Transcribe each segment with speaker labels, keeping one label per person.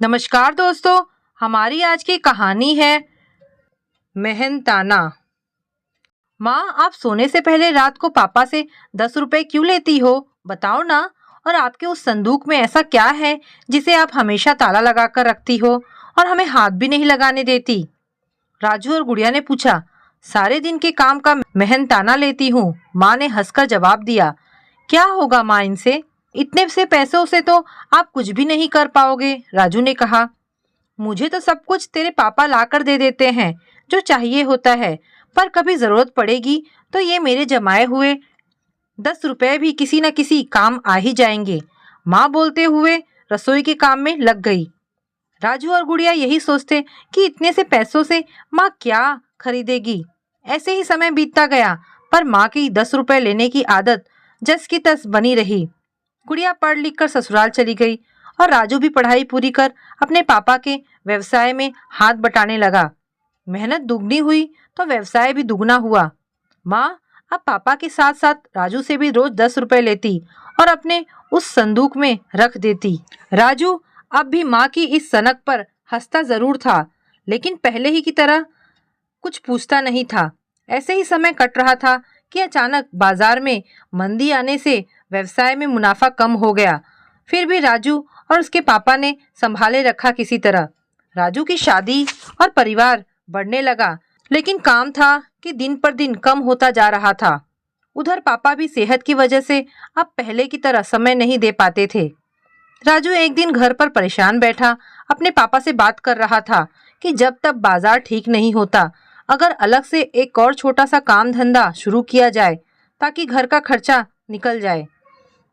Speaker 1: नमस्कार दोस्तों, हमारी आज की कहानी है मेहनताना। माँ, आप सोने से पहले रात को पापा से 10 रुपए क्यों लेती हो? बताओ ना। और आपके उस संदूक में ऐसा क्या है जिसे आप हमेशा ताला लगा कर रखती हो और हमें हाथ भी नहीं लगाने देती? राजू और गुड़िया ने पूछा। सारे दिन के काम का मेहनताना लेती हूँ, माँ ने हंसकर जवाब दिया। क्या होगा माँ इनसे? इतने से पैसों से तो आप कुछ भी नहीं कर पाओगे, राजू ने कहा। मुझे तो सब कुछ तेरे पापा लाकर दे देते हैं, जो चाहिए होता है, पर कभी जरूरत पड़ेगी तो ये मेरे जमाए हुए 10 रुपए भी किसी न किसी काम आ ही जाएंगे, माँ बोलते हुए रसोई के काम में लग गई। राजू और गुड़िया यही सोचते कि इतने से पैसों से माँ क्या खरीदेगी। ऐसे ही समय बीतता गया, पर माँ की 10 रुपए लेने की आदत जस की तस बनी रही। गुड़िया पढ़ लिख कर ससुराल चली गई और राजू भी पढ़ाई पूरी कर अपने पापा के व्यवसाय में हाथ बटाने लगा। मेहनत दुगनी हुई तो व्यवसाय भी दुगना हुआ। माँ अब पापा के साथ साथ राजू से भी रोज 10 रुपए लेती और अपने उस संदूक में रख देती। राजू अब भी माँ की इस सनक पर हंसता जरूर था, लेकिन पहले ही की तरह कुछ पूछता नहीं था। ऐसे ही समय कट रहा था कि अचानक बाजार में मंदी आने से व्यवसाय में मुनाफा कम हो गया। फिर भी राजू और उसके पापा ने संभाले रखा किसी तरह। राजू की शादी और परिवार बढ़ने लगा, लेकिन काम था कि दिन पर दिन कम होता जा रहा था। उधर पापा भी सेहत की वजह से अब पहले की तरह समय नहीं दे पाते थे। राजू एक दिन घर पर परेशान बैठा अपने पापा से बात कर रहा था कि जब तक बाजार ठीक नहीं होता, अगर अलग से एक और छोटा सा काम धंधा शुरू किया जाए ताकि घर का खर्चा निकल जाए।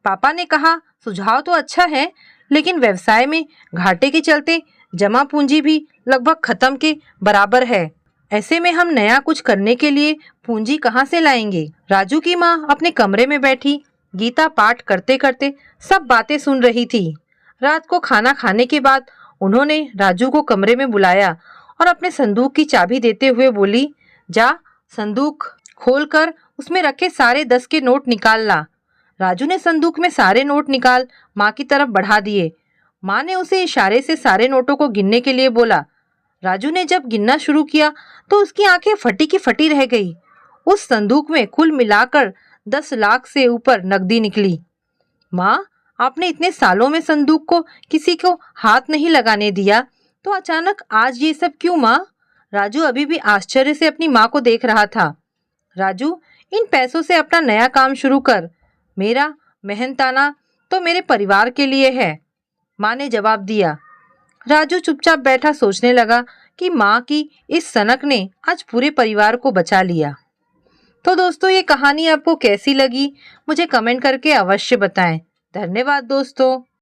Speaker 1: पापा ने कहा, सुझाव तो अच्छा है, लेकिन व्यवसाय में घाटे के चलते जमा पूंजी भी लगभग खत्म के बराबर है। ऐसे में हम नया कुछ करने के लिए पूंजी कहाँ से लाएंगे? राजू की माँ अपने कमरे में बैठी गीता पाठ करते करते सब बातें सुन रही थी। रात को खाना खाने के बाद उन्होंने राजू को कमरे में बुलाया और अपने संदूक की चाबी देते हुए बोली, जा संदूक खोलकर उसमें रखे सारे 10 के नोट निकाल ला। राजू ने संदूक में सारे नोट निकाल माँ की तरफ बढ़ा दिए। माँ ने उसे इशारे से सारे नोटों को गिनने के लिए बोला। राजू ने जब गिनना शुरू किया तो उसकी आंखें फटी की फटी रह गई। उस संदूक में कुल मिलाकर 10 लाख से ऊपर नकदी निकली। माँ, आपने इतने सालों में संदूक को किसी को हाथ नहीं लगाने दिया, तो अचानक आज ये सब क्यों माँ? राजू अभी भी आश्चर्य से अपनी माँ को देख रहा था। राजू, इन पैसों से अपना नया काम शुरू कर। मेरा मेहनताना तो मेरे परिवार के लिए है, माँ ने जवाब दिया। राजू चुपचाप बैठा सोचने लगा कि माँ की इस सनक ने आज पूरे परिवार को बचा लिया। तो दोस्तों, ये कहानी आपको कैसी लगी मुझे कमेंट करके अवश्य बताएं। धन्यवाद दोस्तों।